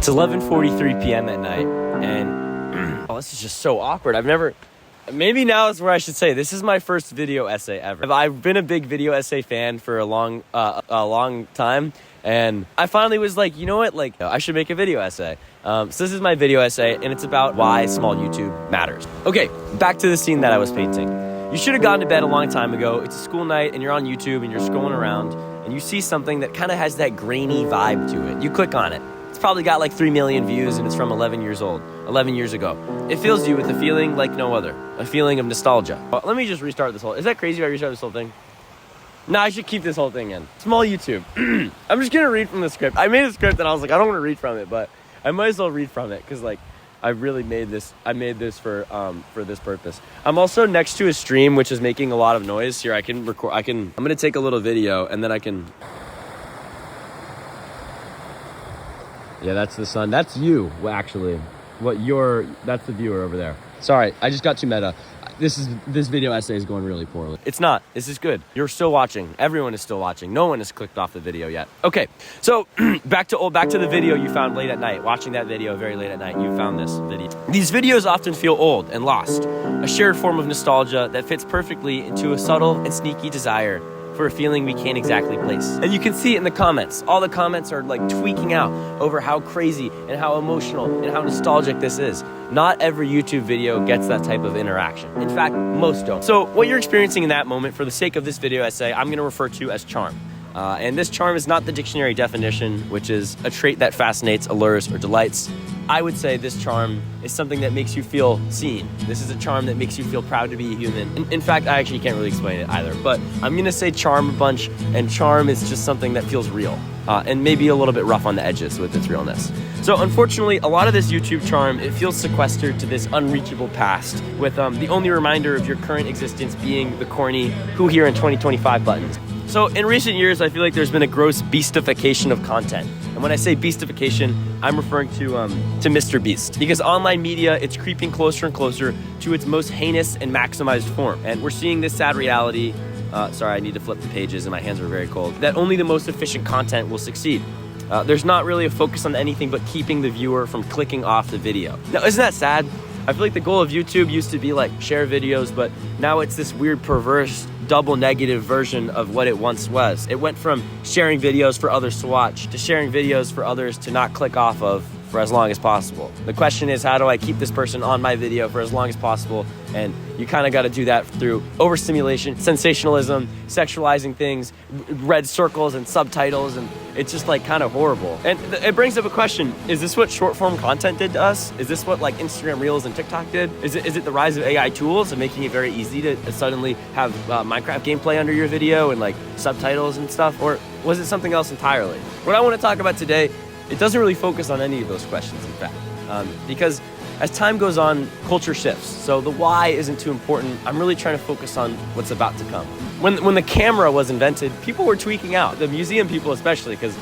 It's 11:43 p.m. at night, and oh, this is just so awkward. Maybe now is where I should say this is my first video essay ever. I've been a big video essay fan for a long time, and I finally was like, you know what, like I should make a video essay. So this is my video essay, and it's about why small YouTube matters. Okay, back to the scene that I was painting. You should have gone to bed a long time ago. It's a school night, and you're on YouTube, and you're scrolling around, and you see something that kind of has that grainy vibe to it. You click on it. It's probably got like 3 million views, and it's from 11 years ago. It fills you with a feeling like no other, a feeling of nostalgia. Well, let me just restart this whole, is that crazy if I restart this whole thing? No, I should keep this whole thing in. Small YouTube. I'm just gonna read from the script. I made a script and I was like, I don't wanna read from it, but I might as well read from it, because like, I made this for this purpose. I'm also next to a stream, which is making a lot of noise. Here, I'm gonna take a little video, and then I can, yeah, that's the sun. That's you, actually. That's the viewer over there. Sorry, I just got too meta. This video essay is going really poorly. It's not. This is good. You're still watching. Everyone is still watching. No one has clicked off the video yet. Okay, so back to the video you found late at night. Watching that video very late at night, you found this video. These videos often feel old and lost. A shared form of nostalgia that fits perfectly into a subtle and sneaky desire for a feeling we can't exactly place. And you can see it in the comments. All the comments are like tweaking out over how crazy and how emotional and how nostalgic this is. Not every YouTube video gets that type of interaction. In fact, most don't. So what you're experiencing in that moment, for the sake of this video essay, I'm gonna refer to as charm. And this charm is not the dictionary definition, which is a trait that fascinates, allures, or delights. I would say this charm is something that makes you feel seen. This is a charm that makes you feel proud to be a human. In fact, I actually can't really explain it either, but I'm gonna say charm a bunch, and charm is just something that feels real, and maybe a little bit rough on the edges with its realness. So unfortunately, a lot of this YouTube charm, it feels sequestered to this unreachable past, with the only reminder of your current existence being the corny "who here in 2025" buttons. So in recent years, I feel like there's been a gross beastification of content. And when I say beastification, I'm referring to Mr. Beast. Because online media, it's creeping closer and closer to its most heinous and maximized form. And we're seeing this sad reality, sorry, I need to flip the pages and my hands are very cold, that only the most efficient content will succeed. There's not really a focus on anything but keeping the viewer from clicking off the video. Now, isn't that sad? I feel like the goal of YouTube used to be like share videos, but now it's this weird perverse double negative version of what it once was. It went from sharing videos for others to watch to sharing videos for others to not click off of for as long as possible. The question is, how do I keep this person on my video for as long as possible? And you kind of got to do that through overstimulation, sensationalism, sexualizing things, red circles and subtitles, and it's just like kind of horrible. And it brings up a question, is this what short form content did to us? Is this what like Instagram Reels and TikTok did? Is it the rise of AI tools and making it very easy to suddenly have Minecraft gameplay under your video and like subtitles and stuff? Or was it something else entirely? What I want to talk about today, it doesn't really focus on any of those questions, in fact, because as time goes on, culture shifts. So the why isn't too important. I'm really trying to focus on what's about to come. When the camera was invented, people were tweaking out. The museum people especially, because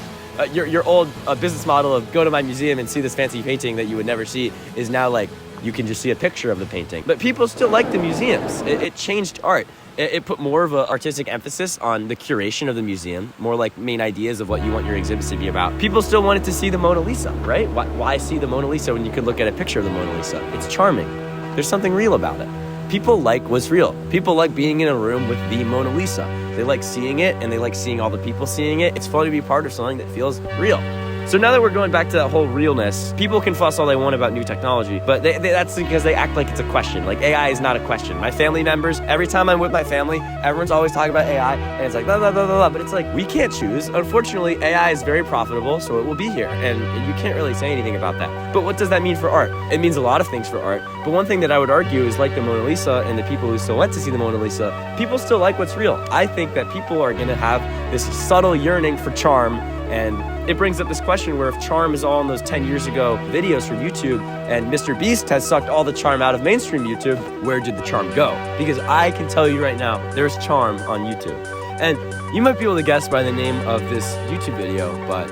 your old business model of go to my museum and see this fancy painting that you would never see is now like, you can just see a picture of the painting. But people still like the museums. It changed art. It put more of an artistic emphasis on the curation of the museum, more like main ideas of what you want your exhibits to be about. People still wanted to see the Mona Lisa, right? Why see the Mona Lisa when you could look at a picture of the Mona Lisa? It's charming. There's something real about it. People like what's real. People like being in a room with the Mona Lisa. They like seeing it, and they like seeing all the people seeing it. It's fun to be part of something that feels real. So now that we're going back to that whole realness, people can fuss all they want about new technology, but that's because they act like it's a question. Like AI is not a question. My family members, every time I'm with my family, everyone's always talking about AI, and it's like blah, blah, blah, blah, blah. But it's like, we can't choose. Unfortunately, AI is very profitable, so it will be here, and you can't really say anything about that. But what does that mean for art? It means a lot of things for art, but one thing that I would argue is, like the Mona Lisa and the people who still went to see the Mona Lisa, people still like what's real. I think that people are gonna have this subtle yearning for charm. And it brings up this question where if charm is all in those 10 years ago videos from YouTube and Mr. Beast has sucked all the charm out of mainstream YouTube, where did the charm go? Because I can tell you right now, there's charm on YouTube. And you might be able to guess by the name of this YouTube video, but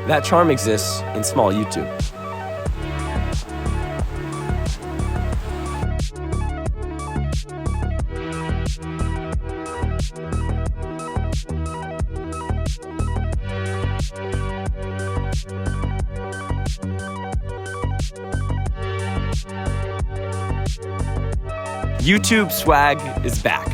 that charm exists in small YouTube. YouTube swag is back.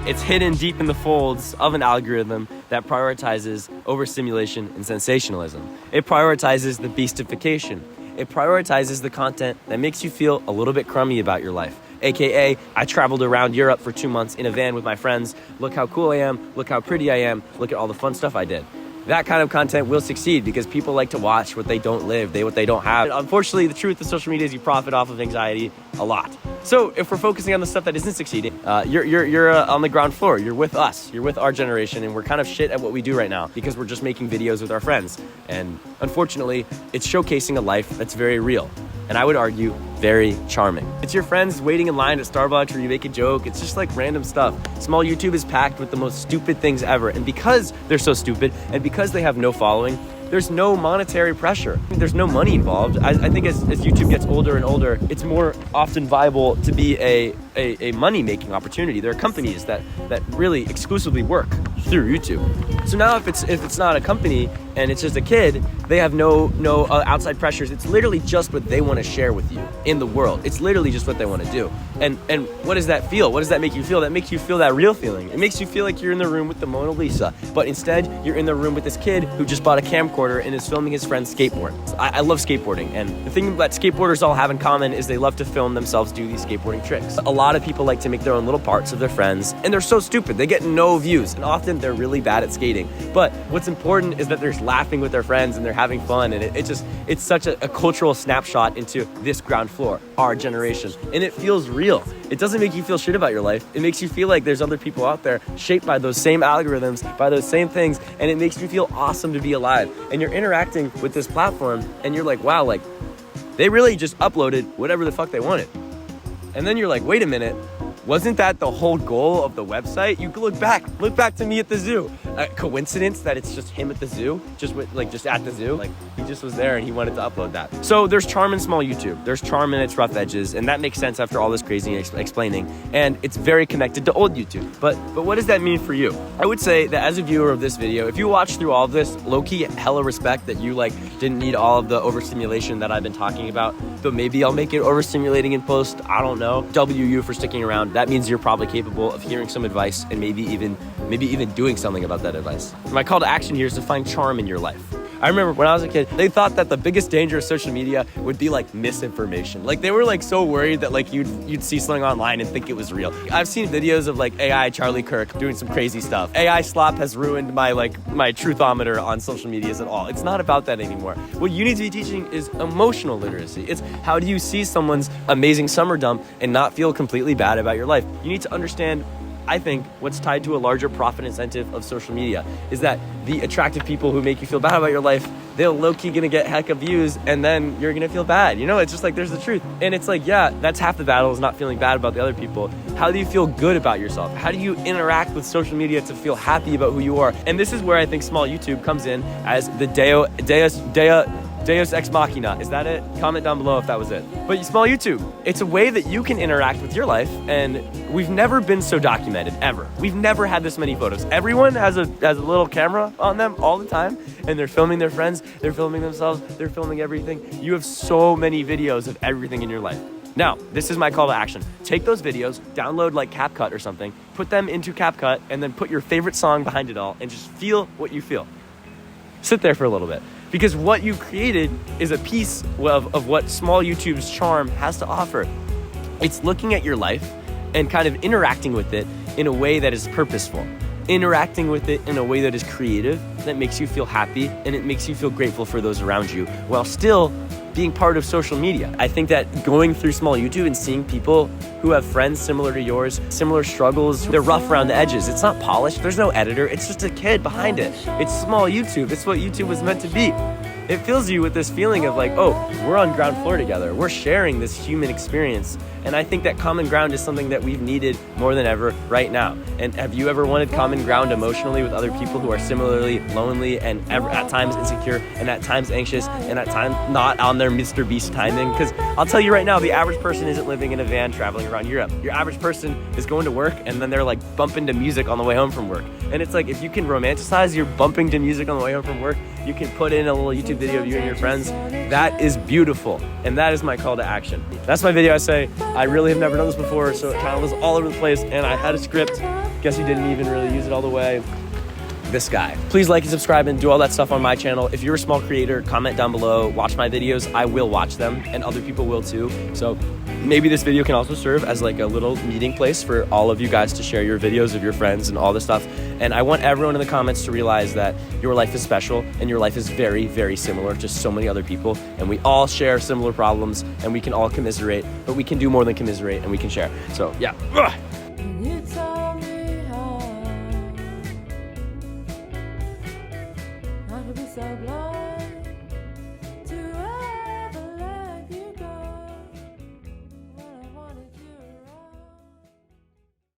It's hidden deep in the folds of an algorithm that prioritizes overstimulation and sensationalism. It prioritizes the beastification. It prioritizes the content that makes you feel a little bit crummy about your life. AKA, I traveled around Europe for 2 months in a van with my friends. Look how cool I am. Look how pretty I am. Look at all the fun stuff I did. That kind of content will succeed because people like to watch what they don't live, what they don't have. Unfortunately, the truth of social media is you profit off of anxiety a lot. So if we're focusing on the stuff that isn't succeeding, you're on the ground floor. You're with us. You're with our generation, and we're kind of shit at what we do right now because we're just making videos with our friends. And unfortunately, it's showcasing a life that's very real. And I would argue, very charming. It's your friends waiting in line at Starbucks where you make a joke. It's just like random stuff. Small YouTube is packed with the most stupid things ever. And because they're so stupid and because they have no following, there's no monetary pressure. There's no money involved. I think as YouTube gets older and older, it's more often viable to be a money-making opportunity. There are companies that really exclusively work through YouTube. So now if it's not a company and it's just a kid, they have no outside pressures. It's literally just what they want to share with you in the world. It's literally just what they want to do. And what does that feel? What does that make you feel? That makes you feel that real feeling. It makes you feel like you're in the room with the Mona Lisa, but instead you're in the room with this kid who just bought a camcorder and is filming his friend's skateboard. I love skateboarding, and the thing that skateboarders all have in common is they love to film themselves do these skateboarding tricks. A lot of people like to make their own little parts of their friends, and they're so stupid. They get no views, and often they're really bad at skating. But what's important is that they're laughing with their friends and they're having fun, and it's such a cultural snapshot into this ground floor, our generation, and it feels real. It doesn't make you feel shit about your life. It makes you feel like there's other people out there shaped by those same algorithms, by those same things, and it makes you feel awesome to be alive. And you're interacting with this platform, and you're like, wow, like, they really just uploaded whatever the fuck they wanted. And then you're like, wait a minute, wasn't that the whole goal of the website? You look back to me at the zoo. Coincidence that it's just him at the zoo, just at the zoo. Like, he just was there and he wanted to upload that. So there's charm in small YouTube. There's charm in its rough edges, and that makes sense after all this crazy explaining. And it's very connected to old YouTube. But what does that mean for you? I would say that as a viewer of this video, if you watch through all of this, low-key hella respect that you didn't need all of the overstimulation that I've been talking about. But maybe I'll make it overstimulating in post. I don't know. WU for sticking around. That means you're probably capable of hearing some advice and maybe even doing something about that advice. My call to action here is to find charm in your life. I remember when I was a kid, they thought that the biggest danger of social media would be misinformation. They were so worried that you'd see something online and think it was real. I've seen videos of AI Charlie Kirk doing some crazy stuff. AI slop has ruined my truthometer on social medias at all. It's not about that anymore. What you need to be teaching is emotional literacy. It's how do you see someone's amazing summer dump and not feel completely bad about your life. You need to understand, I think, what's tied to a larger profit incentive of social media is that the attractive people who make you feel bad about your life, they're low-key gonna get heck of views, and then you're gonna feel bad. It's just there's the truth. And it's yeah, that's half the battle, is not feeling bad about the other people. How do you feel good about yourself? How do you interact with social media to feel happy about who you are? And this is where I think small YouTube comes in as the Deus Ex Machina. Is that it? Comment down below if that was it. But small YouTube, it's a way that you can interact with your life, and we've never been so documented, ever. We've never had this many photos. Everyone has a little camera on them all the time, and they're filming their friends, they're filming themselves, they're filming everything. You have so many videos of everything in your life. Now, this is my call to action. Take those videos, download CapCut or something, put them into CapCut, and then put your favorite song behind it all, and just feel what you feel. Sit there for a little bit. Because what you created is a piece of what small YouTube's charm has to offer. It's looking at your life and kind of interacting with it in a way that is purposeful. Interacting with it in a way that is creative, that makes you feel happy, and it makes you feel grateful for those around you, while still being part of social media. I think that going through small YouTube and seeing people who have friends similar to yours, similar struggles, they're rough around the edges. It's not polished, there's no editor, it's just a kid behind it. It's small YouTube, it's what YouTube was meant to be. It fills you with this feeling of oh, we're on ground floor together. We're sharing this human experience. And I think that common ground is something that we've needed more than ever right now. And have you ever wanted common ground emotionally with other people who are similarly lonely and at times insecure and at times anxious and at times not on their Mr. Beast timing? Because I'll tell you right now, the average person isn't living in a van traveling around Europe. Your average person is going to work and then they're bumping to music on the way home from work. And it's if you can romanticize your bumping to music on the way home from work, you can put in a little YouTube video of you and your friends. That is beautiful. And that is my call to action. That's my video. I say, I really have never done this before, so it kind of was all over the place, and I had a script. Guess you didn't even really use it all the way. This guy. Please like and subscribe and do all that stuff on my channel. If you're a small creator, comment down below, watch my videos. I will watch them, and other people will too. So maybe this video can also serve as like a little meeting place for all of you guys to share your videos of your friends and all this stuff. And I want everyone in the comments to realize that your life is special and your life is very, very similar to so many other people. And we all share similar problems, and we can all commiserate, but we can do more than commiserate, and we can share. So yeah. You tell me how I could be so blind.